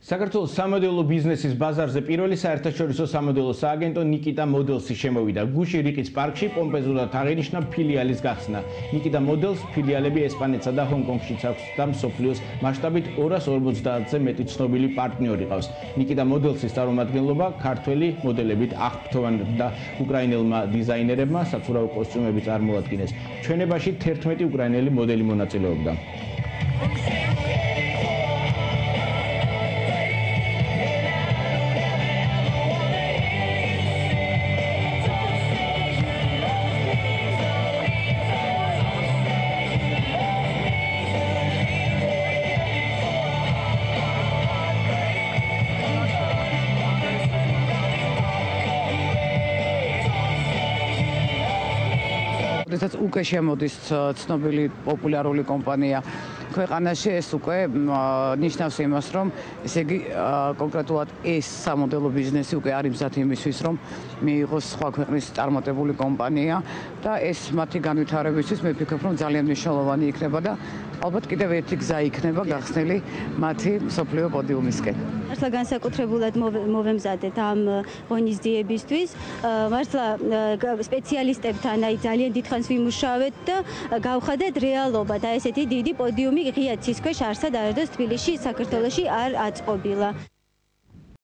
საქართველოს სამოდელო ბიზნესის ბაზარზე პირველი საერთაშორისო სამოდელო სააგენტო ნიკიტა მოდელსი შემოვიდა. გუში რიყის პარკში პომპეზურად აღინიშნა ფილიალის გახსნა. ნიკიტა მოდელს ფილიალები ესპანეთსა და ჰონკონგშიც აქვს და მსოფლიოს მასშტაბით 250-ზე მეტი ცნობილი პარტნიორი ყავს. ნიკიტა მოდელსის წარმომადგენლობა ქართველი მოდელებით აღფრთოვან და უკრაინელმა დიზაინერებმა საცურაო კოსტიუმები წარმოადგინეს. ჩვენებაში 11 უკრაინელი მოდელი მონაწილეობდა. როდესაც უკვე შემოდის ცნობილი პოპულარული კომპანია ქვეყანაში, ეს უკვე ნიშნავს იმას, რომ ესე იგი კონკრეტულად ეს სამოდელო ბიზნესი უკვე არის მზად იმისთვის, რომ მიიღოს სხვა ქვეყნის წარმატებული კომპანია და ეს მათი განვითარებისთვის მე ვფიქრობ, რომ ძალიან მნიშვნელოვანი იქნება და ალბათ კიდევ ერთი გზა იქნება გახსნილი მათი მსოფლიო პოდიუმისკენ. მართლა განსაკუთრებულად მოვემზადეთ ამ ღონისძიებისთვის. მართლა სპეციალისტებთან ძალიან დიდხანს ვიმუშავეთ და გავხადეთ რეალობა და ესეთი დიდი პოდიუმი ღია ცის ქვეშ არსად არასდროს თბილისში, საქართველოში არ აწყობილა.